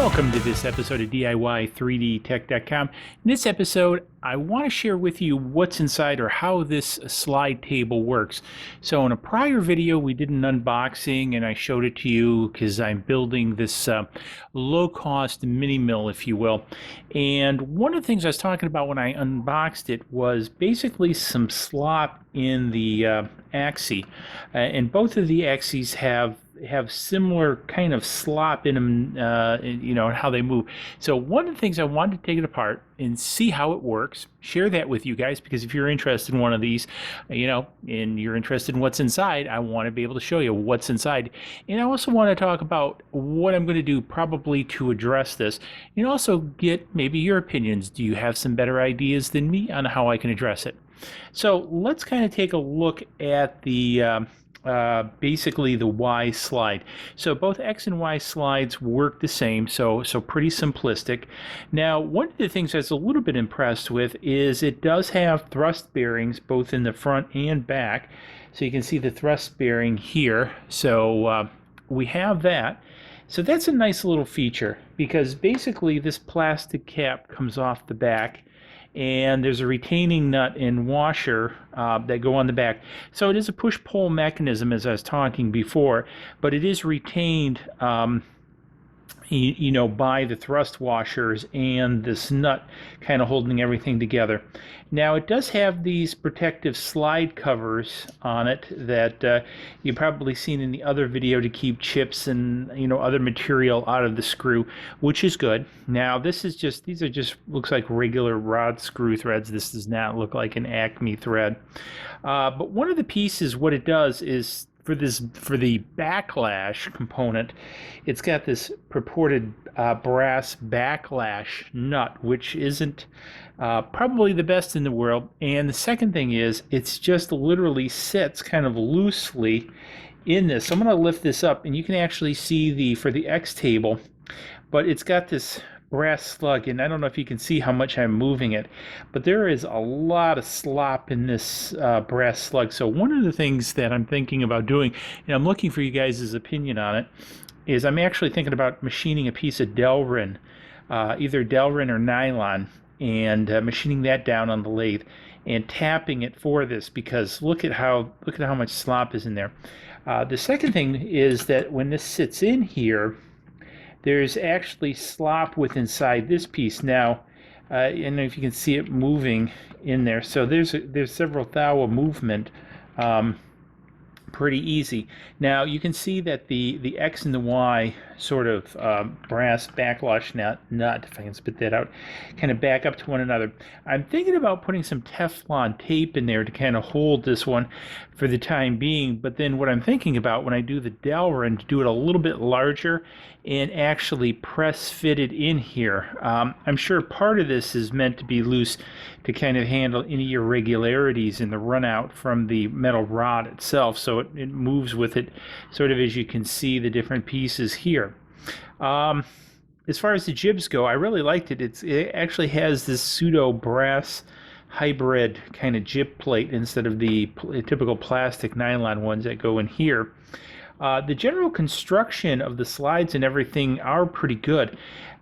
Welcome to this episode of DIY3DTech.com. In this episode, I want to share with you what's inside or how this slide table works. So in a prior video, we did an unboxing and I showed it to you because I'm building this low-cost mini mill, if you will. And one of the things I was talking about when I unboxed it was basically some slop in the axis. And both of the axes have similar kind of slop in them, you know, how they move. So one of the things I wanted to take it apart and see how it works, share that with you guys, because if you're interested in one of these, you know, and you're interested in what's inside, I want to be able to show you what's inside. And I also want to talk about what I'm going to do probably to address this, and also get maybe your opinions. Do you have some better ideas than me on how I can address it? So let's kind of take a look at the basically the Y slide. So both X and Y slides work the same, so pretty simplistic. Now, one of the things I was a little bit impressed with is it does have thrust bearings both in the front and back. So you can see the thrust bearing here. So we have that. So that's a nice little feature, because basically this plastic cap comes off the back, and there's a retaining nut and washer that go on the back. So it is a push-pull mechanism, as I was talking before, but it is retained you know, by the thrust washers and this nut kind of holding everything together. Now it does have these protective slide covers on it that you've probably seen in the other video to keep chips and, you know, other material out of the screw, which is good. Now this is just, these are just, looks like regular rod screw threads. This does not look like an Acme thread. But one of the pieces, what it does is, for the backlash component, it's got this purported brass backlash nut, which isn't probably the best in the world. And the second thing is, it's just literally sits kind of loosely in this. So I'm going to lift this up, and you can actually see for the X table, but it's got this brass slug, and I don't know if you can see how much I'm moving it, but there is a lot of slop in this brass slug. So one of the things that I'm thinking about doing, and I'm looking for you guys' opinion on it, is I'm actually thinking about machining a piece of Delrin, either Delrin or nylon, and machining that down on the lathe and tapping it for this, because look at how much slop is in there. The second thing is that when this sits in here, there's actually slop within inside this piece. Now, I don't know if you can see it moving in there. So there's several thou of movement, pretty easy. Now you can see that the X and the Y sort of brass backlash nut, if I can spit that out, kind of back up to one another. I'm thinking about putting some Teflon tape in there to kind of hold this one for the time being, but then what I'm thinking about when I do the Delrin, to do it a little bit larger and actually press fit it in here. I'm sure part of this is meant to be loose to kind of handle any irregularities in the run out from the metal rod itself, so it moves with it, sort of as you can see the different pieces here. As far as the jibs go, I really liked it. It actually has this pseudo brass hybrid kind of jib plate instead of the typical plastic nylon ones that go in here. The general construction of the slides and everything are pretty good.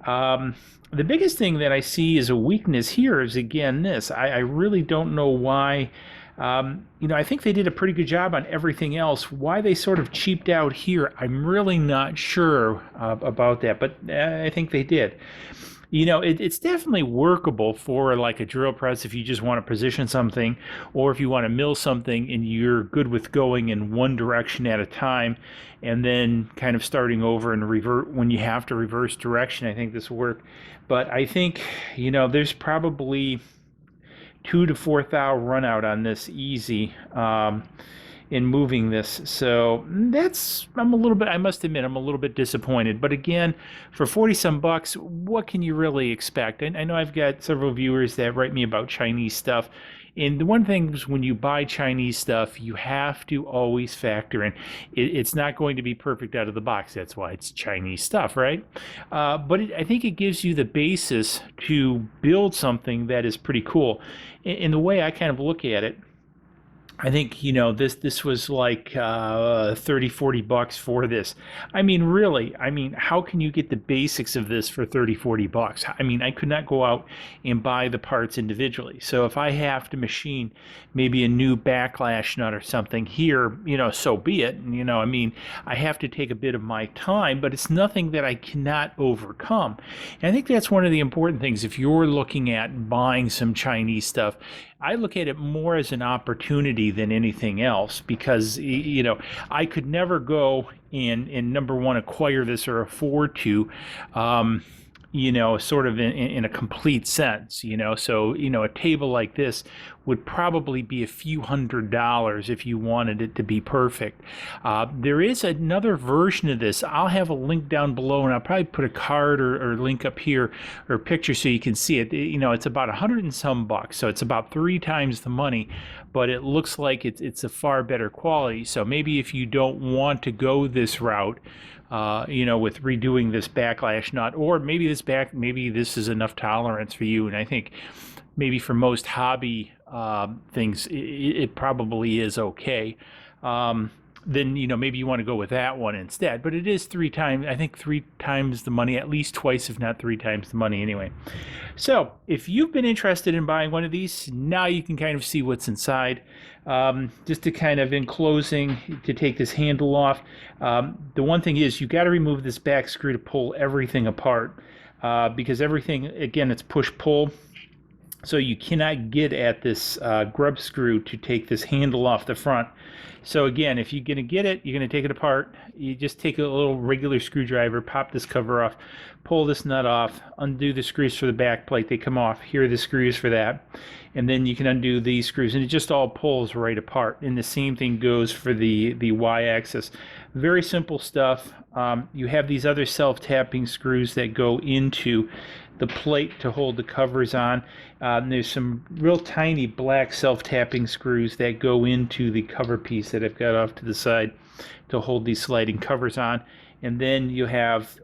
The biggest thing that I see as a weakness here is, again, this. I really don't know why. You know, I think they did a pretty good job on everything else. Why they sort of cheaped out here, I'm really not sure about that, but I think they did. You know, it's definitely workable for like a drill press if you just want to position something, or if you want to mill something and you're good with going in one direction at a time and then kind of starting over and revert when you have to reverse direction. I think this will work. But I think, you know, there's probably 2 to 4 thou run out on this easy in moving this. So that's, I must admit, I'm a little bit disappointed. But again, for 40 some bucks, what can you really expect? I know I've got several viewers that write me about Chinese stuff. And the one thing is, when you buy Chinese stuff, you have to always factor in, it's not going to be perfect out of the box. That's why it's Chinese stuff, right? But I think it gives you the basis to build something that is pretty cool. In the way I kind of look at it, I think, this was like 30, $40 for this. I mean, really, I mean, how can you get the basics of this for 30, $40? I mean, I could not go out and buy the parts individually. So if I have to machine maybe a new backlash nut or something here, so be it. And, I mean, I have to take a bit of my time, but it's nothing that I cannot overcome. And I think that's one of the important things. If you're looking at buying some Chinese stuff, I look at it more as an opportunity than anything else because, I could never go and number one, acquire this or afford to, sort of in a complete sense, So, a table like this would probably be a few $100s if you wanted it to be perfect. There is another version of this. I'll have a link down below, and I'll probably put a card or link up here or picture so you can see it. It's about 100 and some bucks, so it's about 3 times the money, but it looks like it's a far better quality. So maybe if you don't want to go this route, with redoing this backlash nut, or maybe this is enough tolerance for you. And I think maybe for most hobby things, it probably is okay. Then maybe you want to go with that one instead. But it is 3 times, I think 3 times the money, at least twice, if not 3 times the money anyway. So if you've been interested in buying one of these, now you can kind of see what's inside. Just to kind of, in closing, to take this handle off, the one thing is you got to remove this back screw to pull everything apart, because everything, again, it's push-pull. So you cannot get at this grub screw to take this handle off the front. So again, if you're going to get it, you're going to take it apart. You just take a little regular screwdriver, pop this cover off, pull this nut off, undo the screws for the back plate. They come off. Here are the screws for that. And then you can undo these screws, and it just all pulls right apart. And the same thing goes for the Y-axis. Very simple stuff. You have these other self-tapping screws that go into the plate to hold the covers on. There's some real tiny black self-tapping screws that go into the cover piece that I've got off to the side to hold these sliding covers on. And then you have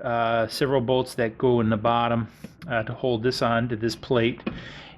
several bolts that go in the bottom to hold this on to this plate.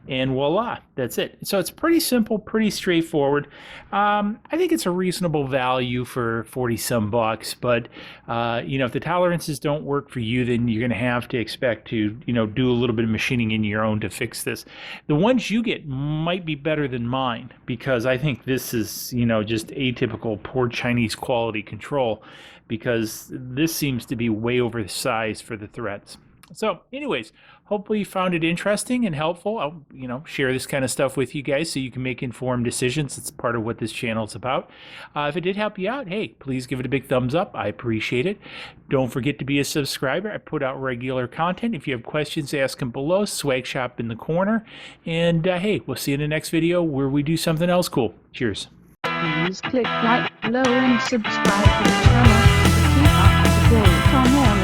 And voila, that's it. So it's pretty simple, pretty straightforward. I think it's a reasonable value for 40 some bucks, but if the tolerances don't work for you, then you're going to have to expect to, do a little bit of machining in your own to fix this. The ones you get might be better than mine, because I think this is, just atypical poor Chinese quality control, because this seems to be way oversized for the threads. So anyways, hopefully you found it interesting and helpful. I'll, share this kind of stuff with you guys so you can make informed decisions. It's part of what this channel is about. If it did help you out, hey, please give it a big thumbs up. I appreciate it. Don't forget to be a subscriber. I put out regular content. If you have questions, ask them below. Swag Shop in the corner. And hey, we'll see you in the next video where we do something else cool. Cheers. Please click like below and subscribe to the channel to keep up to date on all